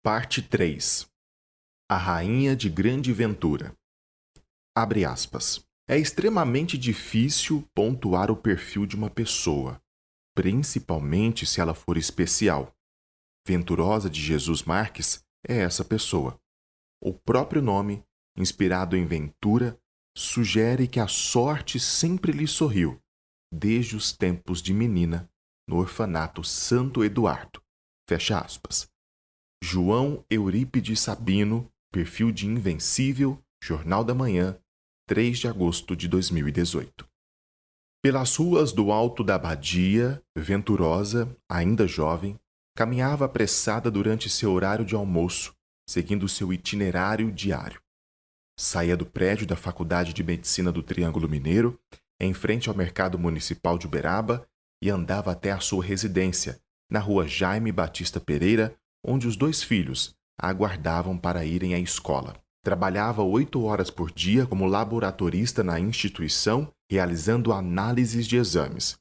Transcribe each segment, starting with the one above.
Parte 3. A Rainha de Grande Ventura. Abre aspas. É extremamente difícil pontuar o perfil de uma pessoa, principalmente se ela for especial. Venturosa de Jesus Marques é essa pessoa. O próprio nome, inspirado em ventura, sugere que a sorte sempre lhe sorriu, desde os tempos de menina, no orfanato Santo Eduardo. Fecha aspas. João Eurípides Sabino, perfil de Invencível, Jornal da Manhã, 3 de agosto de 2018. Pelas ruas do alto da abadia, Venturosa, ainda jovem, caminhava apressada durante seu horário de almoço, seguindo seu itinerário diário. Saía do prédio da Faculdade de Medicina do Triângulo Mineiro, em frente ao Mercado Municipal de Uberaba, e andava até a sua residência, na rua Jaime Batista Pereira, onde os 2 filhos a aguardavam para irem à escola. Trabalhava 8 horas por dia como laboratorista na instituição, realizando análises de exames.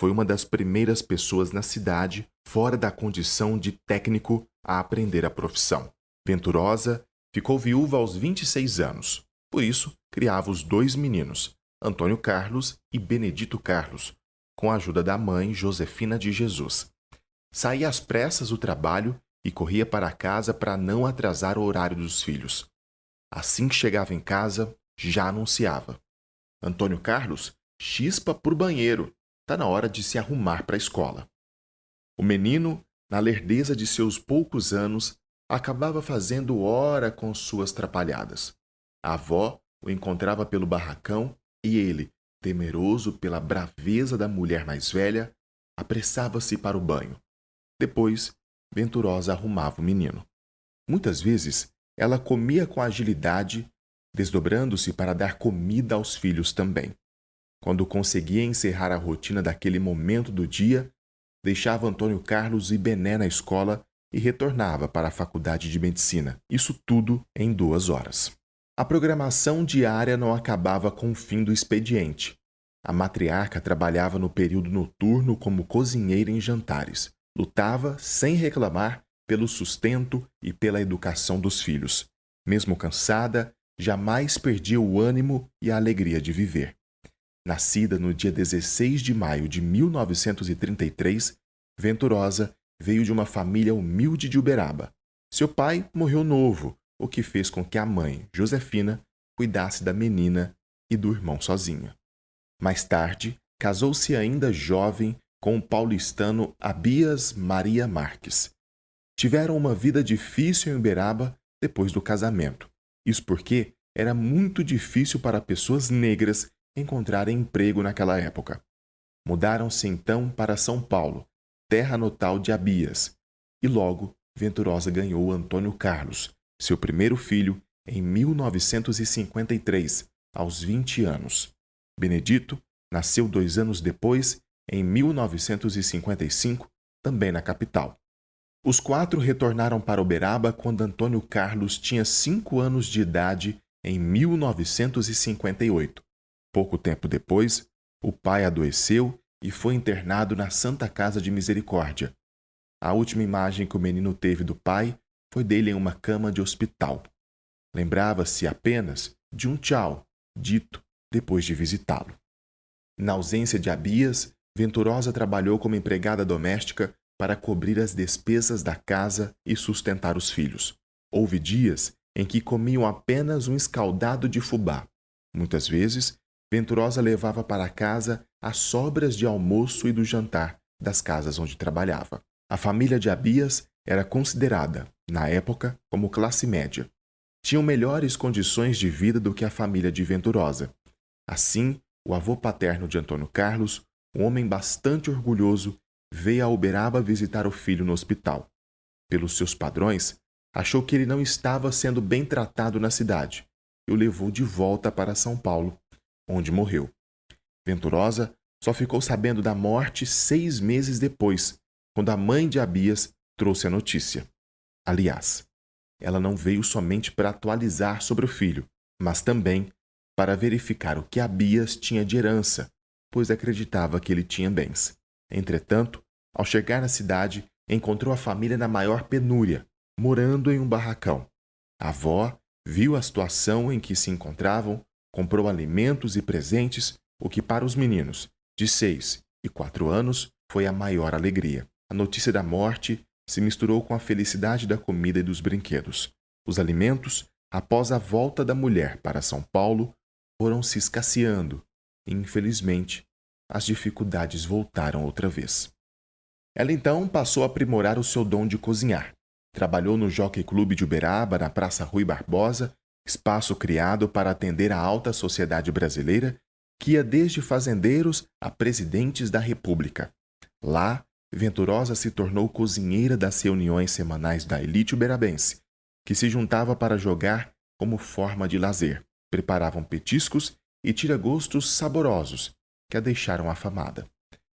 Foi uma das primeiras pessoas na cidade, fora da condição de técnico, a aprender a profissão. Venturosa ficou viúva aos 26 anos. Por isso, criava os 2 meninos, Antônio Carlos e Benedito Carlos, com a ajuda da mãe, Josefina de Jesus. Saía às pressas do trabalho e corria para casa para não atrasar o horário dos filhos. Assim que chegava em casa, já anunciava: Antônio Carlos, chispa por banheiro. Tá na hora de se arrumar para a escola. O menino, na lerdeza de seus poucos anos, acabava fazendo hora com suas trapalhadas. A avó o encontrava pelo barracão e ele, temeroso pela braveza da mulher mais velha, apressava-se para o banho. Depois, Venturosa arrumava o menino. Muitas vezes, ela comia com agilidade, desdobrando-se para dar comida aos filhos também. Quando conseguia encerrar a rotina daquele momento do dia, deixava Antônio Carlos e Bené na escola e retornava para a Faculdade de Medicina. Isso tudo em 2 horas. A programação diária não acabava com o fim do expediente. A matriarca trabalhava no período noturno como cozinheira em jantares. Lutava, sem reclamar, pelo sustento e pela educação dos filhos. Mesmo cansada, jamais perdia o ânimo e a alegria de viver. Nascida no dia 16 de maio de 1933, Venturosa veio de uma família humilde de Uberaba. Seu pai morreu novo, o que fez com que a mãe, Josefina, cuidasse da menina e do irmão sozinha. Mais tarde, casou-se ainda jovem com o paulistano Abias Maria Marques. Tiveram uma vida difícil em Uberaba depois do casamento. Isso porque era muito difícil para pessoas negras encontrarem emprego naquela época. Mudaram-se então para São Paulo, terra natal de Abias, e logo Venturosa ganhou Antônio Carlos, seu primeiro filho, em 1953, aos 20 anos. Benedito nasceu 2 anos depois, em 1955, também na capital. Os 4 retornaram para Uberaba quando Antônio Carlos tinha 5 anos de idade, em 1958. Pouco tempo depois, o pai adoeceu e foi internado na Santa Casa de Misericórdia. A última imagem que o menino teve do pai foi dele em uma cama de hospital. Lembrava-se apenas de um tchau, dito depois de visitá-lo. Na ausência de Abias, Venturosa trabalhou como empregada doméstica para cobrir as despesas da casa e sustentar os filhos. Houve dias em que comiam apenas um escaldado de fubá. Muitas vezes, Venturosa levava para casa as sobras de almoço e do jantar das casas onde trabalhava. A família de Abias era considerada, na época, como classe média. Tinham melhores condições de vida do que a família de Venturosa. Assim, o avô paterno de Antônio Carlos, um homem bastante orgulhoso, veio a Uberaba visitar o filho no hospital. Pelos seus padrões, achou que ele não estava sendo bem tratado na cidade e o levou de volta para São Paulo, onde morreu. Venturosa só ficou sabendo da morte 6 meses depois, quando a mãe de Abias trouxe a notícia. Aliás, ela não veio somente para atualizar sobre o filho, mas também para verificar o que Abias tinha de herança, pois acreditava que ele tinha bens. Entretanto, ao chegar na cidade, encontrou a família na maior penúria, morando em um barracão. A avó viu a situação em que se encontravam, comprou alimentos e presentes, o que para os meninos de 6 e 4 anos foi a maior alegria. A notícia da morte se misturou com a felicidade da comida e dos brinquedos. Os alimentos, após a volta da mulher para São Paulo, foram se escasseando e, infelizmente, as dificuldades voltaram outra vez. Ela então passou a aprimorar o seu dom de cozinhar. Trabalhou no Jockey Clube de Uberaba, na Praça Rui Barbosa, espaço criado para atender a alta sociedade brasileira, que ia desde fazendeiros a presidentes da República. Lá, Venturosa se tornou cozinheira das reuniões semanais da elite uberabense, que se juntava para jogar como forma de lazer. Preparavam petiscos e tiragostos saborosos, que a deixaram afamada.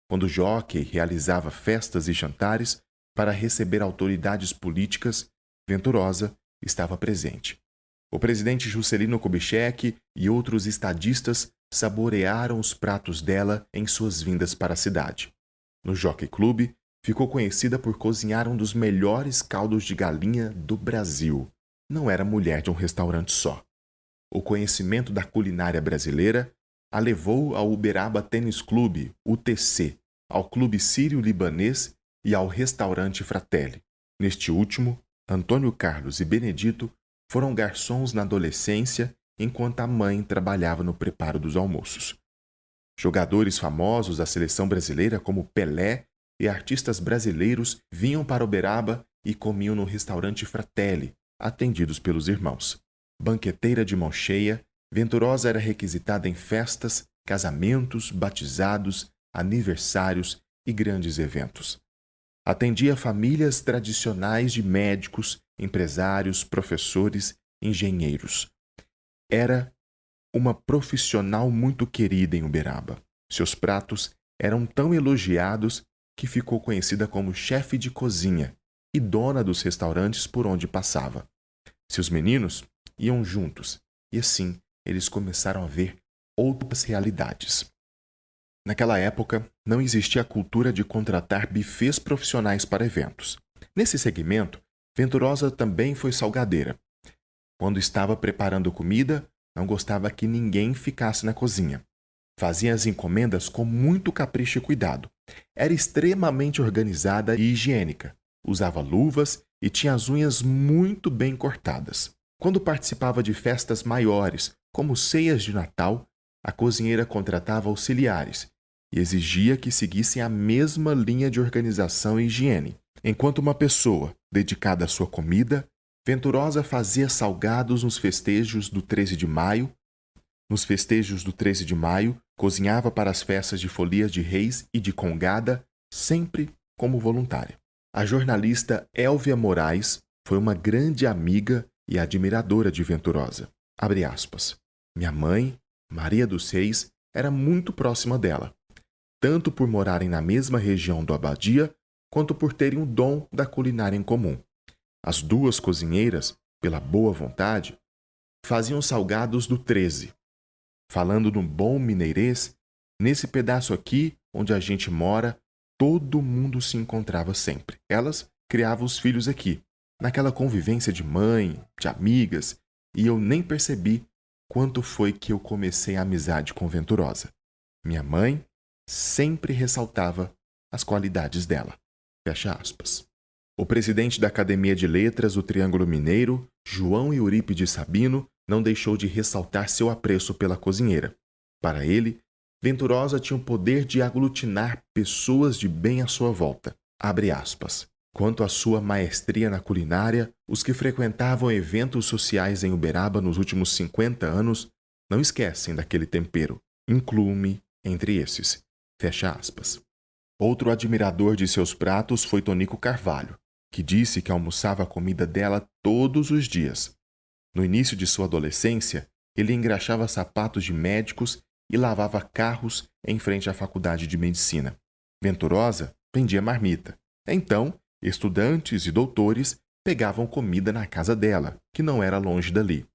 Quando o jockey realizava festas e jantares para receber autoridades políticas, Venturosa estava presente. O presidente Juscelino Kubitschek e outros estadistas saborearam os pratos dela em suas vindas para a cidade. No Jockey Club, ficou conhecida por cozinhar um dos melhores caldos de galinha do Brasil. Não era mulher de um restaurante só. O conhecimento da culinária brasileira a levou ao Uberaba Tênis Clube, UTC, ao Clube Sírio-Libanês e ao Restaurante Fratelli. Neste último, Antônio Carlos e Benedito foram garçons na adolescência, enquanto a mãe trabalhava no preparo dos almoços. Jogadores famosos da seleção brasileira como Pelé e artistas brasileiros vinham para Uberaba e comiam no restaurante Fratelli, atendidos pelos irmãos. Banqueteira de mão cheia, Venturosa era requisitada em festas, casamentos, batizados, aniversários e grandes eventos. Atendia famílias tradicionais de médicos, empresários, professores, engenheiros. Era uma profissional muito querida em Uberaba. Seus pratos eram tão elogiados que ficou conhecida como chefe de cozinha e dona dos restaurantes por onde passava. Seus meninos iam juntos e assim eles começaram a ver outras realidades. Naquela época, não existia a cultura de contratar bufês profissionais para eventos. Nesse segmento, Venturosa também foi salgadeira. Quando estava preparando comida, não gostava que ninguém ficasse na cozinha. Fazia as encomendas com muito capricho e cuidado. Era extremamente organizada e higiênica. Usava luvas e tinha as unhas muito bem cortadas. Quando participava de festas maiores, como ceias de Natal, a cozinheira contratava auxiliares e exigia que seguissem a mesma linha de organização e higiene. Enquanto uma pessoa dedicada à sua comida, Venturosa fazia salgados nos festejos do 13 de maio. Nos festejos do 13 de maio, cozinhava para as festas de Folias de Reis e de Congada, sempre como voluntária. A jornalista Élvia Moraes foi uma grande amiga e admiradora de Venturosa. Abre aspas. Minha mãe, Maria dos Reis, era muito próxima dela, tanto por morarem na mesma região do Abadia, quanto por terem o dom da culinária em comum. As duas cozinheiras, pela boa vontade, faziam salgados do 13. Falando no bom mineirês, nesse pedaço aqui, onde a gente mora, todo mundo se encontrava sempre. Elas criavam os filhos aqui, naquela convivência de mãe, de amigas, e eu nem percebi quanto foi que eu comecei a amizade com Venturosa. Minha mãe sempre ressaltava as qualidades dela. Fecha aspas. O presidente da Academia de Letras do Triângulo Mineiro, João Eurípides Sabino, não deixou de ressaltar seu apreço pela cozinheira. Para ele, Venturosa tinha o poder de aglutinar pessoas de bem à sua volta. Abre aspas. Quanto à sua maestria na culinária, os que frequentavam eventos sociais em Uberaba nos últimos 50 anos não esquecem daquele tempero. Incluo-me entre esses. Fecha aspas. Outro admirador de seus pratos foi Tonico Carvalho, que disse que almoçava a comida dela todos os dias. No início de sua adolescência, ele engraxava sapatos de médicos e lavava carros em frente à faculdade de medicina. Venturosa vendia marmita. Então, estudantes e doutores pegavam comida na casa dela, que não era longe dali.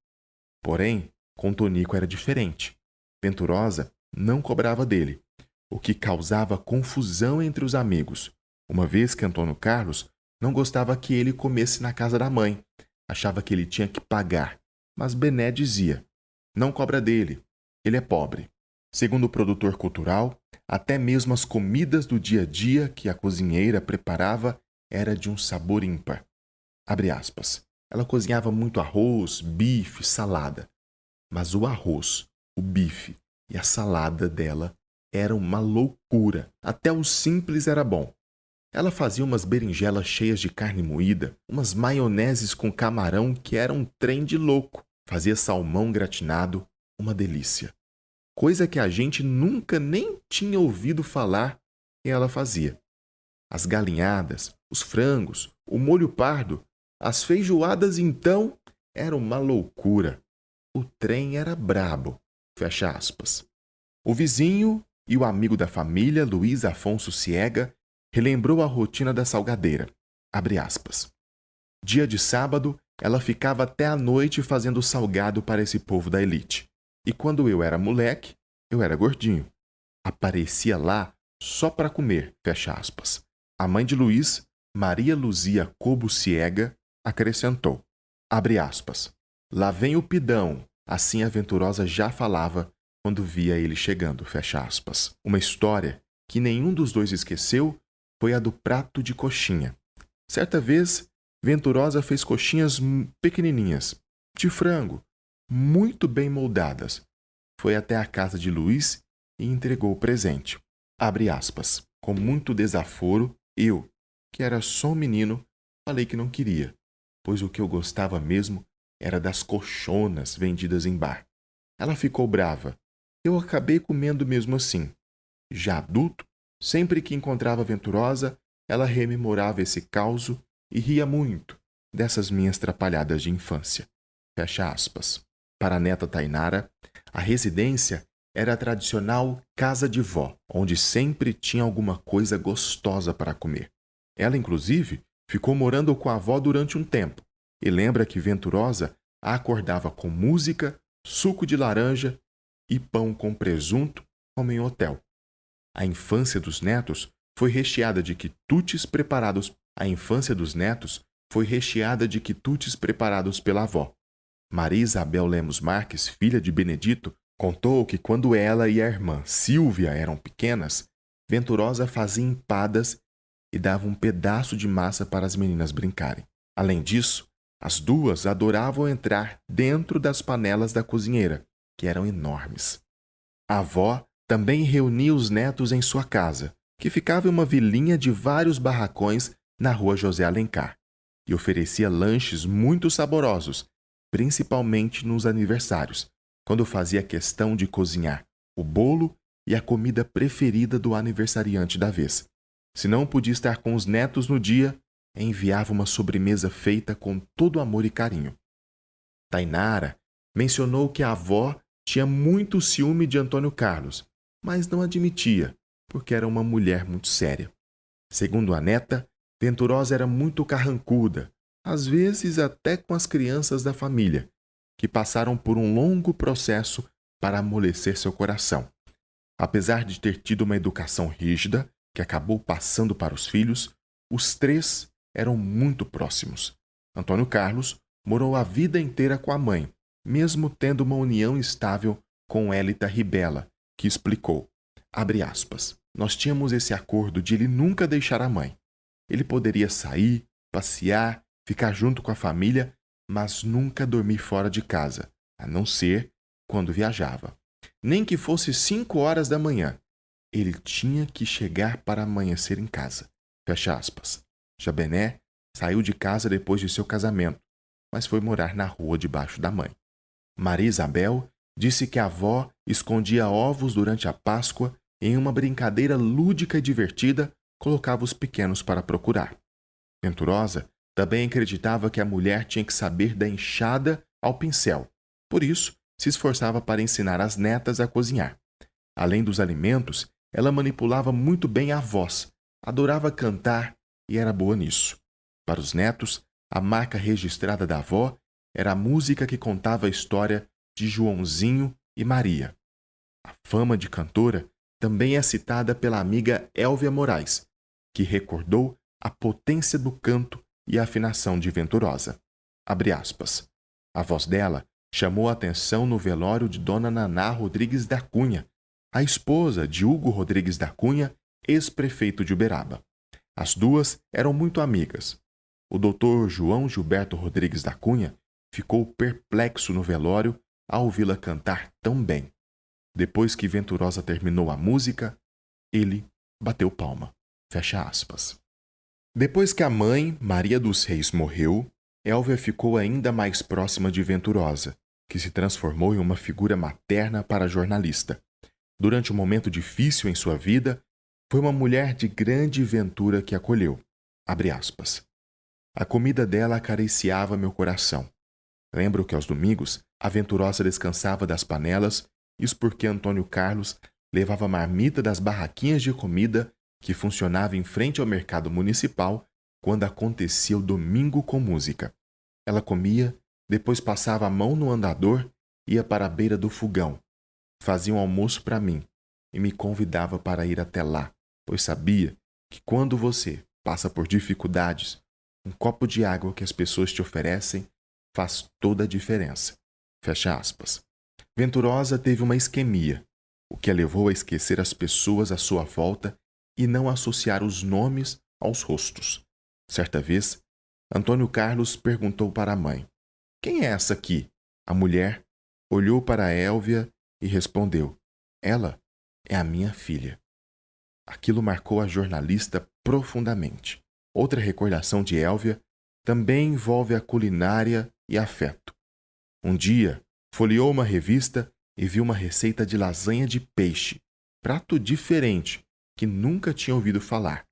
Porém, com Tonico era diferente. Venturosa não cobrava dele, o que causava confusão entre os amigos, uma vez que Antônio Carlos Não gostava que ele comesse na casa da mãe. Achava que ele tinha que pagar. Mas Bené dizia: não cobra dele, ele é pobre. Segundo o produtor cultural, até mesmo as comidas do dia a dia que a cozinheira preparava era de um sabor ímpar. Abre aspas. Ela cozinhava muito arroz, bife, salada. Mas o arroz, o bife e a salada dela eram uma loucura. Até o simples era bom. Ela fazia umas berinjelas cheias de carne moída, umas maioneses com camarão que eram um trem de louco. Fazia salmão gratinado, uma delícia. Coisa que a gente nunca nem tinha ouvido falar e ela fazia. As galinhadas, os frangos, o molho pardo, as feijoadas então eram uma loucura. O trem era brabo. Fecha aspas. O vizinho e o amigo da família, Luiz Afonso Ciega, relembrou a rotina da salgadeira. Abre aspas. Dia de sábado, ela ficava até a noite fazendo salgado para esse povo da elite. E quando eu era moleque, eu era gordinho. Aparecia lá só para comer, fecha aspas. A mãe de Luiz, Maria Luzia Cobo Ciega, acrescentou, abre aspas, lá vem o pidão, assim a Venturosa já falava quando via ele chegando, fecha aspas. Uma história que nenhum dos dois esqueceu foi a do prato de coxinha. Certa vez, Venturosa fez coxinhas pequenininhas, de frango, muito bem moldadas. Foi até a casa de Luiz e entregou o presente. Abre aspas. Com muito desaforo, eu, que era só um menino, falei que não queria, pois o que eu gostava mesmo era das coxonas vendidas em bar. Ela ficou brava. Eu acabei comendo mesmo assim. Já adulto, sempre que encontrava Venturosa, ela rememorava esse causo e ria muito dessas minhas trapalhadas de infância. Fecha aspas. Para a neta Tainara, a residência era a tradicional casa de vó, onde sempre tinha alguma coisa gostosa para comer. Ela, inclusive, ficou morando com a avó durante um tempo e lembra que Venturosa a acordava com música, suco de laranja e pão com presunto, como em hotel. A infância dos netos foi recheada de quitutes preparados. A infância dos netos foi recheada de quitutes preparados pela avó. Maria Isabel Lemos Marques, filha de Benedito, contou que quando ela e a irmã Silvia eram pequenas, Venturosa fazia empadas e dava um pedaço de massa para as meninas brincarem. Além disso, as duas adoravam entrar dentro das panelas da cozinheira, que eram enormes. A avó também reunia os netos em sua casa, que ficava em uma vilinha de vários barracões na rua José Alencar, e oferecia lanches muito saborosos, principalmente nos aniversários, quando fazia questão de cozinhar o bolo e a comida preferida do aniversariante da vez. Se não podia estar com os netos no dia, enviava uma sobremesa feita com todo amor e carinho. Tainara mencionou que a avó tinha muito ciúme de Antônio Carlos, mas não admitia, porque era uma mulher muito séria. Segundo a neta, Venturosa era muito carrancuda, às vezes até com as crianças da família, que passaram por um longo processo para amolecer seu coração. Apesar de ter tido uma educação rígida, que acabou passando para os filhos, os três eram muito próximos. Antônio Carlos morou a vida inteira com a mãe, mesmo tendo uma união estável com Élita Ribela, que explicou, abre aspas, nós tínhamos esse acordo de ele nunca deixar a mãe. Ele poderia sair, passear, ficar junto com a família, mas nunca dormir fora de casa, a não ser quando viajava. Nem que fosse 5 horas da manhã. Ele tinha que chegar para amanhecer em casa. Fecha aspas. Já Bené saiu de casa depois de seu casamento, mas foi morar na rua debaixo da mãe. Maria Isabel disse que a avó escondia ovos durante a Páscoa e em uma brincadeira lúdica e divertida, colocava os pequenos para procurar. Venturosa também acreditava que a mulher tinha que saber da enxada ao pincel. Por isso, se esforçava para ensinar as netas a cozinhar. Além dos alimentos, ela manipulava muito bem a voz, adorava cantar e era boa nisso. Para os netos, a marca registrada da avó era a música que contava a história de Joãozinho e Maria. A fama de cantora também é citada pela amiga Élvia Moraes, que recordou a potência do canto e a afinação de Venturosa. Abre aspas. A voz dela chamou a atenção no velório de Dona Naná Rodrigues da Cunha, a esposa de Hugo Rodrigues da Cunha, ex-prefeito de Uberaba. As duas eram muito amigas. O doutor João Gilberto Rodrigues da Cunha ficou perplexo no velório ao ouvi-la cantar tão bem. Depois que Venturosa terminou a música, ele bateu palma. Fecha aspas. Depois que a mãe, Maria dos Reis, morreu, Elvia ficou ainda mais próxima de Venturosa, que se transformou em uma figura materna para a jornalista. Durante um momento difícil em sua vida, foi uma mulher de grande ventura que acolheu. Abre aspas. A comida dela acariciava meu coração. Lembro que aos domingos a Venturosa descansava das panelas, isso porque Antônio Carlos levava marmita das barraquinhas de comida que funcionava em frente ao mercado municipal quando acontecia o domingo com música. Ela comia, depois passava a mão no andador e ia para a beira do fogão. Fazia um almoço para mim e me convidava para ir até lá, pois sabia que quando você passa por dificuldades, um copo de água que as pessoas te oferecem faz toda a diferença. Fecha aspas. Venturosa teve uma isquemia, o que a levou a esquecer as pessoas à sua volta e não associar os nomes aos rostos. Certa vez, Antônio Carlos perguntou para a mãe: "Quem é essa aqui?" A mulher olhou para Elvia e respondeu: "Ela é a minha filha." Aquilo marcou a jornalista profundamente. Outra recordação de Elvia também envolve a culinária e afeto. Um dia, folheou uma revista e viu uma receita de lasanha de peixe, prato diferente que nunca tinha ouvido falar.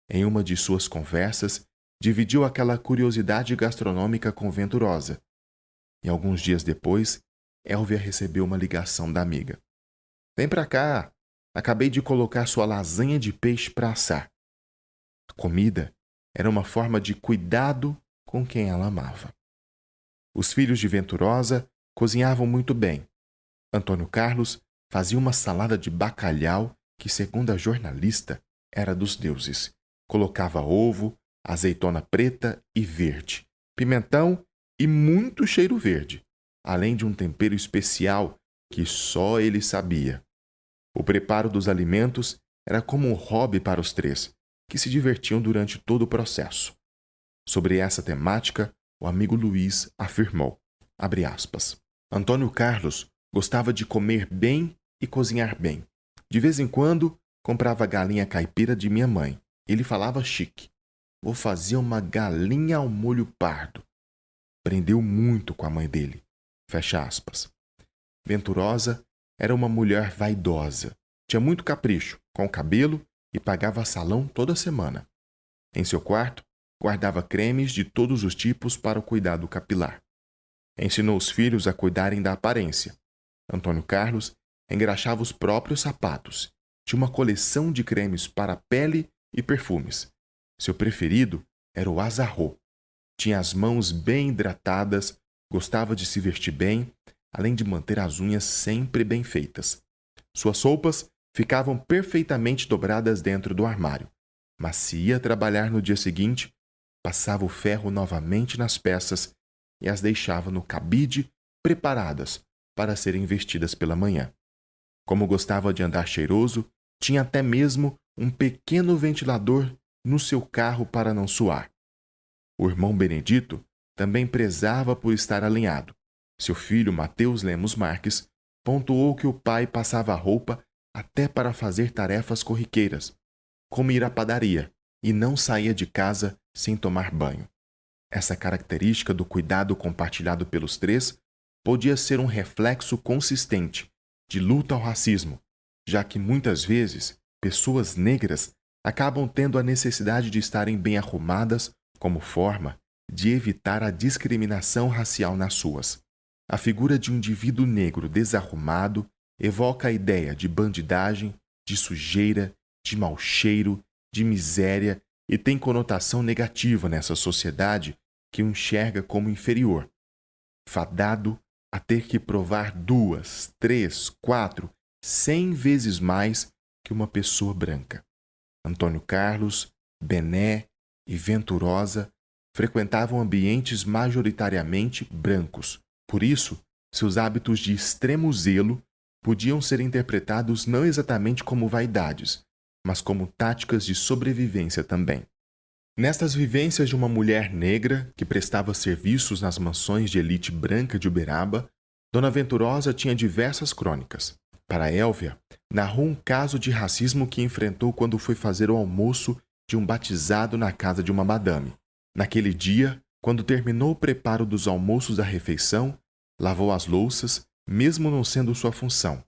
Em uma de suas conversas, dividiu aquela curiosidade gastronômica com Venturosa. E alguns dias depois, Elvia recebeu uma ligação da amiga. "Vem pra cá, acabei de colocar sua lasanha de peixe para assar." A comida era uma forma de cuidado com quem ela amava. Os filhos de Venturosa cozinhavam muito bem. Antônio Carlos fazia uma salada de bacalhau que, segundo a jornalista, era dos deuses. Colocava ovo, azeitona preta e verde, pimentão e muito cheiro verde, além de um tempero especial que só ele sabia. O preparo dos alimentos era como um hobby para os três, que se divertiam durante todo o processo. Sobre essa temática, o amigo Luiz afirmou, abre aspas, Antônio Carlos gostava de comer bem e cozinhar bem. De vez em quando, comprava galinha caipira de minha mãe. Ele falava chique. Vou fazer uma galinha ao molho pardo. Aprendeu muito com a mãe dele. Fecha aspas. Venturosa era uma mulher vaidosa. Tinha muito capricho com o cabelo e pagava salão toda semana. Em seu quarto, guardava cremes de todos os tipos para o cuidado capilar. Ensinou os filhos a cuidarem da aparência. Antônio Carlos engraxava os próprios sapatos. Tinha uma coleção de cremes para pele e perfumes. Seu preferido era o azarrô. Tinha as mãos bem hidratadas, gostava de se vestir bem, além de manter as unhas sempre bem feitas. Suas roupas ficavam perfeitamente dobradas dentro do armário, mas se ia trabalhar no dia seguinte, passava o ferro novamente nas peças e as deixava no cabide preparadas para serem vestidas pela manhã. Como gostava de andar cheiroso, tinha até mesmo um pequeno ventilador no seu carro para não suar. O irmão Benedito também prezava por estar alinhado. Seu filho, Mateus Lemos Marques, pontuou que o pai passava a roupa até para fazer tarefas corriqueiras, como ir à padaria, e não saía de casa sem tomar banho. Essa característica do cuidado compartilhado pelos três podia ser um reflexo consistente de luta ao racismo, já que muitas vezes pessoas negras acabam tendo a necessidade de estarem bem arrumadas como forma de evitar a discriminação racial nas suas. A figura de um indivíduo negro desarrumado evoca a ideia de bandidagem, de sujeira, de mau cheiro, de miséria e tem conotação negativa nessa sociedade que o enxerga como inferior, fadado a ter que provar 2, 3, 4, 100 vezes mais que uma pessoa branca. Antônio Carlos, Bené e Venturosa frequentavam ambientes majoritariamente brancos. Por isso, seus hábitos de extremo zelo podiam ser interpretados não exatamente como vaidades, mas como táticas de sobrevivência também. Nestas vivências de uma mulher negra que prestava serviços nas mansões de elite branca de Uberaba, Dona Venturosa tinha diversas crônicas. Para Elvia, narrou um caso de racismo que enfrentou quando foi fazer o almoço de um batizado na casa de uma madame. Naquele dia, quando terminou o preparo dos almoços da refeição, lavou as louças, mesmo não sendo sua função.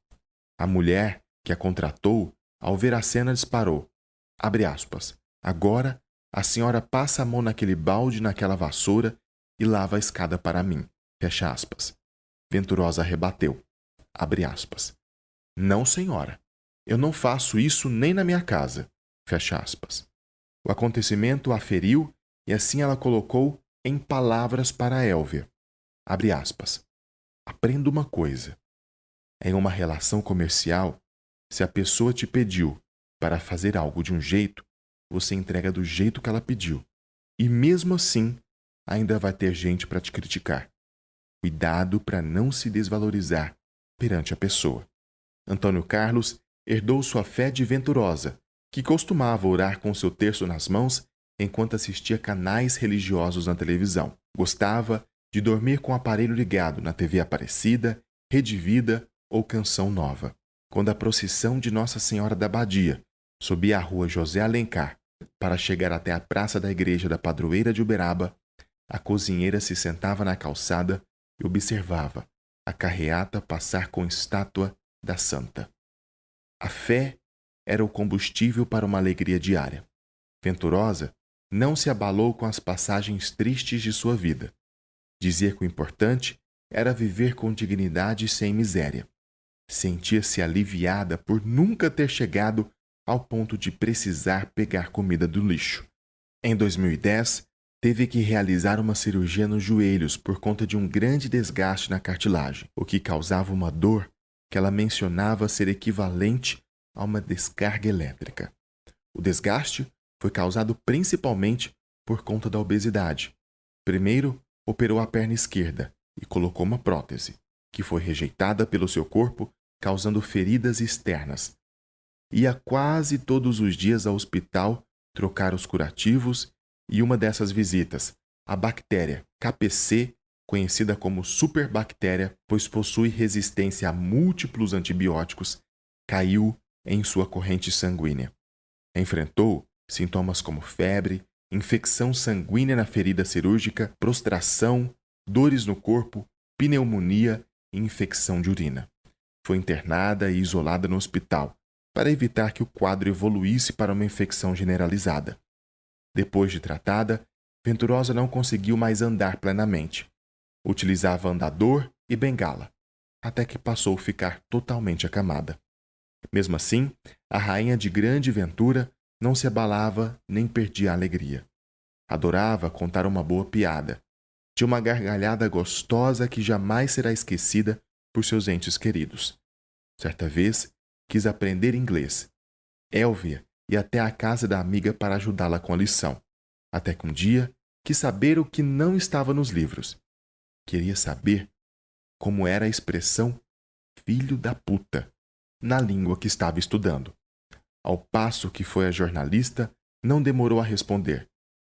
A mulher, que a contratou, ao ver a cena disparou. Abre aspas. Agora, a senhora passa a mão naquele balde, naquela vassoura e lava a escada para mim. Fecha aspas. Venturosa rebateu. Abre aspas. Não, senhora. Eu não faço isso nem na minha casa. Fecha aspas. O acontecimento a feriu e assim ela colocou em palavras para Elvia. Abre aspas. Aprenda uma coisa. Em uma relação comercial, se a pessoa te pediu para fazer algo de um jeito, você entrega do jeito que ela pediu. E mesmo assim, ainda vai ter gente para te criticar. Cuidado para não se desvalorizar perante a pessoa. Antônio Carlos herdou sua fé de Venturosa, que costumava orar com seu terço nas mãos enquanto assistia canais religiosos na televisão. Gostava de dormir com o aparelho ligado na TV Aparecida, Rede Vida ou Canção Nova. Quando a procissão de Nossa Senhora da Badia subia a rua José Alencar para chegar até a praça da igreja da Padroeira de Uberaba, a cozinheira se sentava na calçada e observava a carreata passar com estátua da santa. A fé era o combustível para uma alegria diária. Venturosa não se abalou com as passagens tristes de sua vida. Dizia que o importante era viver com dignidade e sem miséria. Sentia-se aliviada por nunca ter chegado ao ponto de precisar pegar comida do lixo. Em 2010, teve que realizar uma cirurgia nos joelhos por conta de um grande desgaste na cartilagem, o que causava uma dor que ela mencionava ser equivalente a uma descarga elétrica. O desgaste foi causado principalmente por conta da obesidade. Primeiro, operou a perna esquerda e colocou uma prótese, que foi rejeitada pelo seu corpo, causando feridas externas. Ia quase todos os dias ao hospital trocar os curativos e uma dessas visitas, a bactéria KPC, conhecida como superbactéria, pois possui resistência a múltiplos antibióticos, caiu em sua corrente sanguínea. Enfrentou sintomas como febre, infecção sanguínea na ferida cirúrgica, prostração, dores no corpo, pneumonia e infecção de urina. Foi internada e isolada no hospital, para evitar que o quadro evoluísse para uma infecção generalizada. Depois de tratada, Venturosa não conseguiu mais andar plenamente. Utilizava andador e bengala, até que passou a ficar totalmente acamada. Mesmo assim, a rainha de grande ventura não se abalava nem perdia a alegria. Adorava contar uma boa piada. Tinha uma gargalhada gostosa que jamais será esquecida por seus entes queridos. Certa vez, quis aprender inglês. Elvia ia até a casa da amiga para ajudá-la com a lição. Até que um dia, quis saber o que não estava nos livros. Queria saber como era a expressão filho da puta na língua que estava estudando. Ao passo que foi a jornalista, não demorou a responder.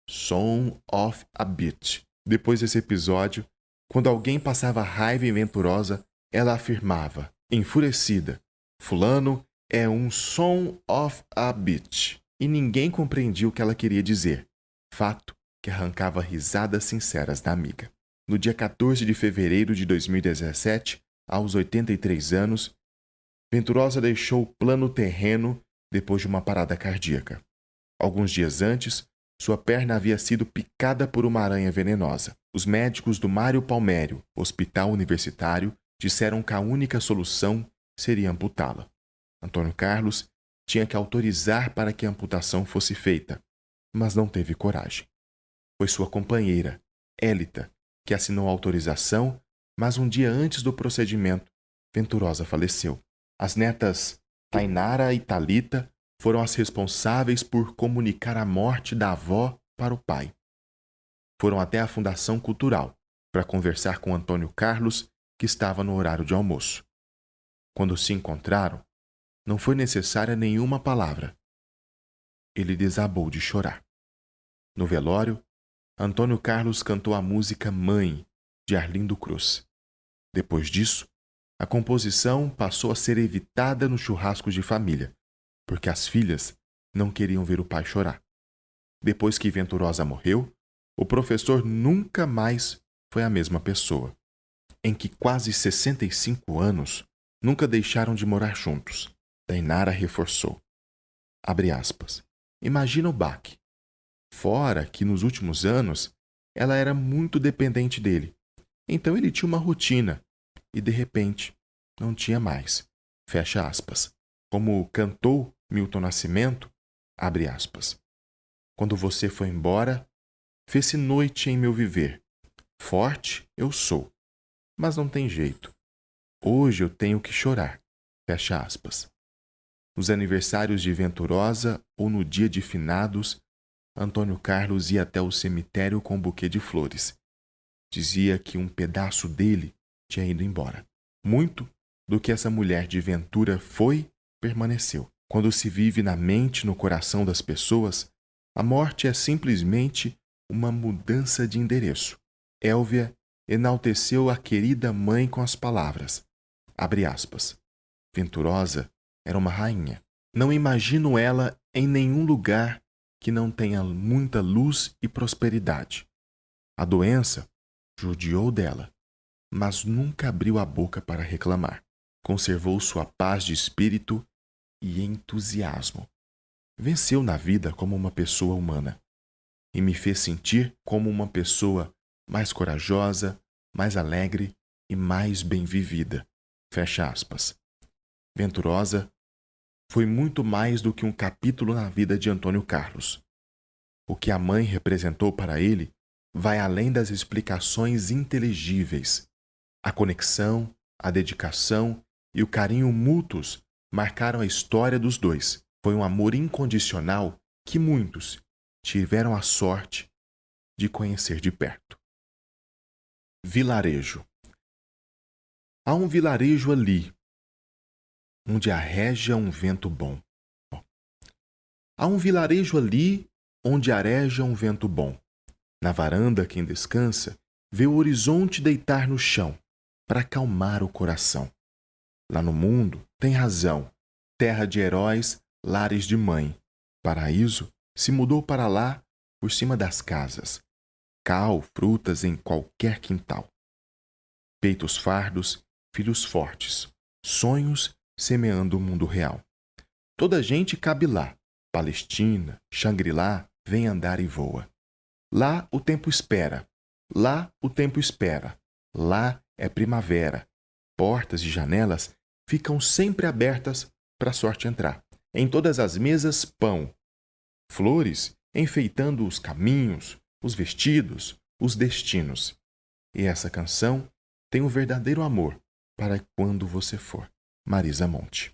Son of a bitch. Depois desse episódio, quando alguém passava raiva em Venturosa, ela afirmava, enfurecida, fulano é um son of a bitch. E ninguém compreendia o que ela queria dizer. Fato que arrancava risadas sinceras da amiga. No dia 14 de fevereiro de 2017, aos 83 anos, Venturosa deixou o plano terreno depois de uma parada cardíaca. Alguns dias antes, sua perna havia sido picada por uma aranha venenosa. Os médicos do Mário Palmério, Hospital Universitário, disseram que a única solução seria amputá-la. Antônio Carlos tinha que autorizar para que a amputação fosse feita, mas não teve coragem. Foi sua companheira, Élita, que assinou a autorização, mas um dia antes do procedimento, Venturosa faleceu. As netas Tainara e Talita foram as responsáveis por comunicar a morte da avó para o pai. Foram até a Fundação Cultural para conversar com Antônio Carlos, que estava no horário de almoço. Quando se encontraram, não foi necessária nenhuma palavra. Ele desabou de chorar. No velório, Antônio Carlos cantou a música Mãe, de Arlindo Cruz. Depois disso, a composição passou a ser evitada nos churrascos de família, porque as filhas não queriam ver o pai chorar. Depois que Venturosa morreu, o professor nunca mais foi a mesma pessoa. Em que quase 65 anos, nunca deixaram de morar juntos. Dainara reforçou. Abre aspas. Imagina o baque. Fora que nos últimos anos, ela era muito dependente dele. Então ele tinha uma rotina e, de repente, não tinha mais. Fecha aspas. Como cantou Milton Nascimento, abre aspas. Quando você foi embora, fez-se noite em meu viver. Forte eu sou, mas não tem jeito. Hoje eu tenho que chorar. Fecha aspas. Nos aniversários de Venturosa ou no dia de finados, Antônio Carlos ia até o cemitério com um buquê de flores. Dizia que um pedaço dele tinha ido embora. Muito do que essa mulher de ventura foi, permaneceu. Quando se vive na mente e no coração das pessoas, a morte é simplesmente uma mudança de endereço. Elvia enalteceu a querida mãe com as palavras, abre aspas, Venturosa era uma rainha. Não imagino ela em nenhum lugar que não tenha muita luz e prosperidade. A doença judiou dela, mas nunca abriu a boca para reclamar. Conservou sua paz de espírito e entusiasmo. Venceu na vida como uma pessoa humana e me fez sentir como uma pessoa mais corajosa, mais alegre e mais bem vivida. Fecha aspas. Venturosa foi muito mais do que um capítulo na vida de Antônio Carlos. O que a mãe representou para ele vai além das explicações inteligíveis. A conexão, a dedicação e o carinho mútuos marcaram a história dos dois. Foi um amor incondicional que muitos tiveram a sorte de conhecer de perto. Vilarejo. Há um vilarejo ali, onde areja um vento bom. Há um vilarejo ali, onde areja um vento bom. Na varanda, quem descansa, vê o horizonte deitar no chão, para acalmar o coração. Lá no mundo, tem razão, terra de heróis, lares de mãe. Paraíso se mudou para lá, por cima das casas. Cal, frutas em qualquer quintal. Peitos fardos, filhos fortes, sonhos semeando o mundo real. Toda a gente cabe lá. Palestina, Xangri-Lá, vem andar e voa. Lá o tempo espera. Lá o tempo espera. Lá é primavera. Portas e janelas ficam sempre abertas para a sorte entrar. Em todas as mesas, pão. Flores enfeitando os caminhos, os vestidos, os destinos. E essa canção tem um verdadeiro amor para quando você for. Marisa Monte.